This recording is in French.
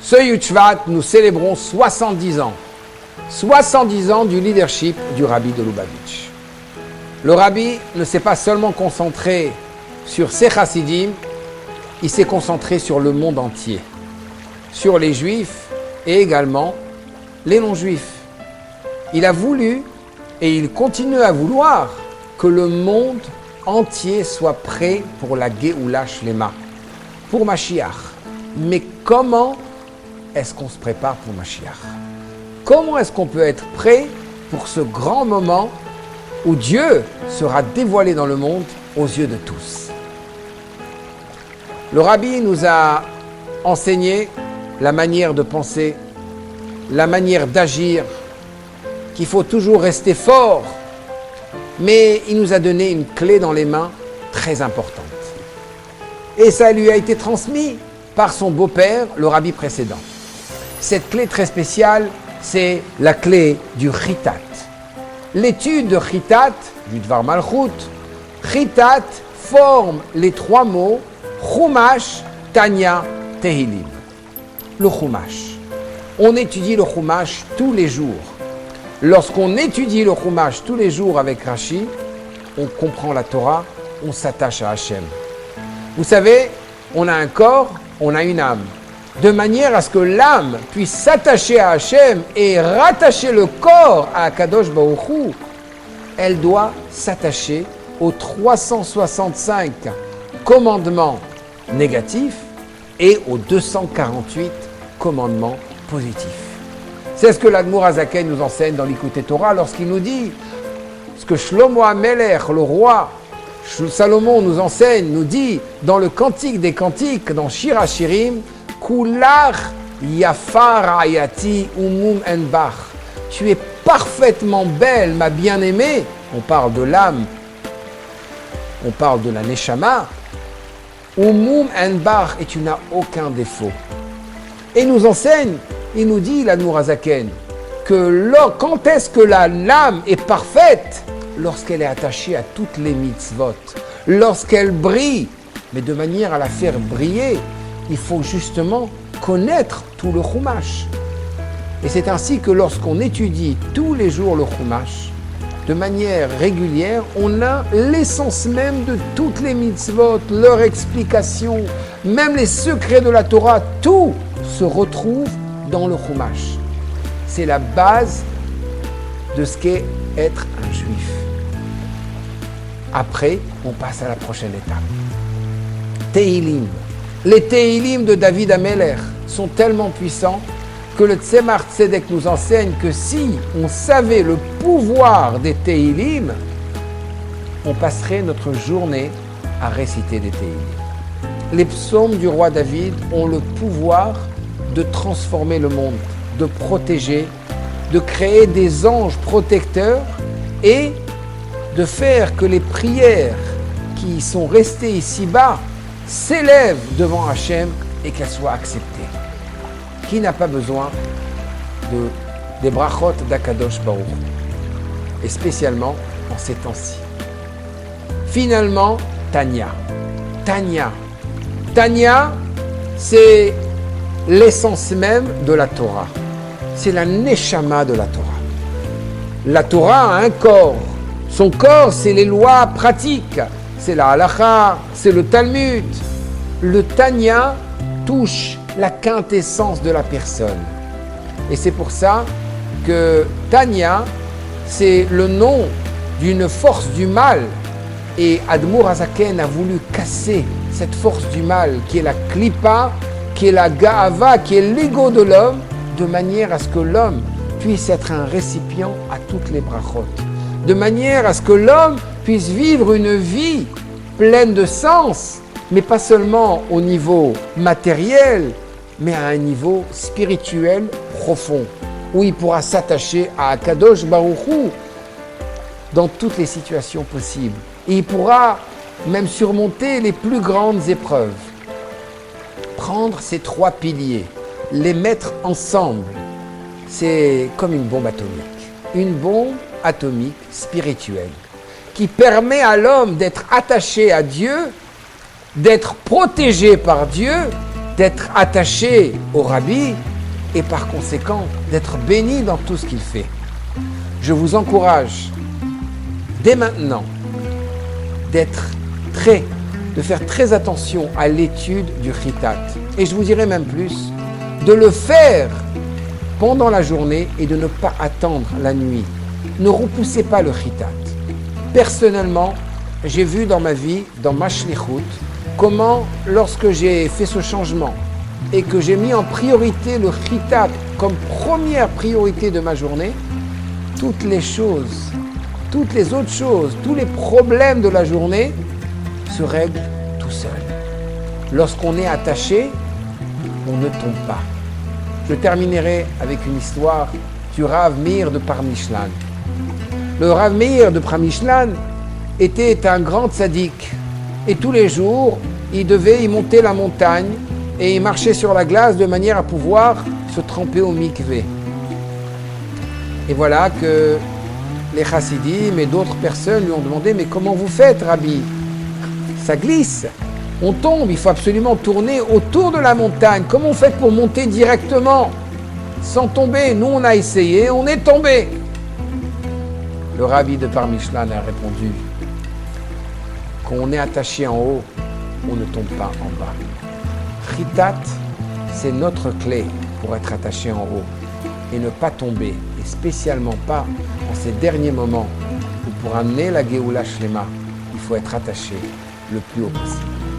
Ce Yud Shvat, nous célébrons 70 ans. 70 ans du leadership du Rabbi de Lubavitch. Le Rabbi ne s'est pas seulement concentré sur ses chassidim, il s'est concentré sur le monde entier, sur les juifs et également les non-juifs. Il a voulu et il continue à vouloir que le monde entier soit prêt pour la Géoula Shlema, pour Mashiach. Mais comment est-ce qu'on se prépare pour Mashiach? Comment est-ce qu'on peut être prêt pour ce grand moment où Dieu sera dévoilé dans le monde aux yeux de tous? Le Rabbi nous a enseigné la manière de penser, la manière d'agir, qu'il faut toujours rester fort, mais il nous a donné une clé dans les mains très importante. Et ça lui a été transmis par son beau-père, le Rabbi précédent. Cette clé très spéciale, c'est la clé du Chitat. L'étude de Chitat, du Dvar Malchut, Chitat forme les trois mots Chumash, Tanya, Tehilim. Le Chumash. On étudie le Chumash tous les jours. Lorsqu'on étudie le Chumash tous les jours avec Rashi, on comprend la Torah, on s'attache à Hachem. Vous savez, on a un corps, on a une âme. De manière à ce que l'âme puisse s'attacher à Hachem et rattacher le corps à Akadosh Baruch Hu, elle doit s'attacher aux 365 commandements négatifs et aux 248 commandements positifs. C'est ce que l'Admour Hazaken nous enseigne dans l'Ikouté Torah lorsqu'il nous dit ce que Shlomo HaMelech, le roi, Salomon nous enseigne, nous dit dans le Cantique des Cantiques, dans Shir HaShirim, Kulach Yafar Ayati Umum Enbach. Tu es parfaitement belle, ma bien-aimée. On parle de l'âme, on parle de la Neshama. Umum Enbach, et tu n'as aucun défaut. Et il nous enseigne, il nous dit, l'Admour Hazaken, que quand est-ce que l'âme est parfaite? Lorsqu'elle est attachée à toutes les mitzvot, lorsqu'elle brille, mais de manière à la faire briller, il faut justement connaître tout le Chumash. Et c'est ainsi que lorsqu'on étudie tous les jours le Chumash, de manière régulière, on a l'essence même de toutes les mitzvot, leur explication, même les secrets de la Torah, tout se retrouve dans le Chumash. C'est la base de ce qu'est être un juif. Après, on passe à la prochaine étape. Tehilim. Les Tehilim de David HaMelech sont tellement puissants que le Tzemar Tzedek nous enseigne que si on savait le pouvoir des Tehilim, on passerait notre journée à réciter des Tehilim. Les psaumes du roi David ont le pouvoir de transformer le monde, de protéger, de créer des anges protecteurs et de faire que les prières qui sont restées ici-bas s'élèvent devant Hachem et qu'elles soient acceptées. Qui n'a pas besoin des brachot d'Akadosh Baruch Hu, et spécialement en ces temps-ci. Finalement, Tanya. Tanya, c'est l'essence même de la Torah. C'est la neshama de la Torah. La Torah a un corps. Son corps, c'est les lois pratiques. C'est la halacha, c'est le Talmud. Le Tanya touche la quintessence de la personne. Et c'est pour ça que Tanya, c'est le nom d'une force du mal. Et Admour Hazaken a voulu casser cette force du mal, qui est la klipa, qui est la gaava, qui est l'ego de l'homme, de manière à ce que l'homme puisse être un récipient à toutes les brachot. De manière à ce que l'homme puisse vivre une vie pleine de sens, mais pas seulement au niveau matériel, mais à un niveau spirituel profond, où il pourra s'attacher à Akadosh Baruch Hu dans toutes les situations possibles. Et il pourra même surmonter les plus grandes épreuves. Prendre ces trois piliers, les mettre ensemble, c'est comme une bombe atomique. Une bombe atomique spirituelle qui permet à l'homme d'être attaché à Dieu, d'être protégé par Dieu, d'être attaché au Rabbi et par conséquent d'être béni dans tout ce qu'il fait. Je vous encourage dès maintenant de faire très attention à l'étude du Chitat. Et je vous dirais même plus, de le faire pendant la journée et de ne pas attendre la nuit. Ne repoussez pas le Chitat. Personnellement, j'ai vu dans ma vie, dans ma shlichut, comment, lorsque j'ai fait ce changement et que j'ai mis en priorité le Chitat comme première priorité de ma journée, toutes les choses, toutes les autres choses, tous les problèmes de la journée se règlent tout seuls. Lorsqu'on est attaché, on ne tombe pas. Je terminerai avec une histoire du Rav Meir de Parmishlan. Le Rav Meir de Parmishlan était un grand tzaddik et tous les jours, il devait y monter la montagne et il marchait sur la glace de manière à pouvoir se tremper au mikvé. Et voilà que les chassidim et d'autres personnes lui ont demandé « Mais comment vous faites, Rabbi ? Ça glisse, on tombe, il faut absolument tourner autour de la montagne. Comment on fait pour monter directement sans tomber ? Nous, on a essayé, on est tombé. » Le Rabbi de Parmishlan a répondu « Quand on est attaché en haut, on ne tombe pas en bas. Chitat, c'est notre clé pour être attaché en haut et ne pas tomber, et spécialement pas en ces derniers moments où pour amener la Géoula Shlema, il faut être attaché le plus haut possible.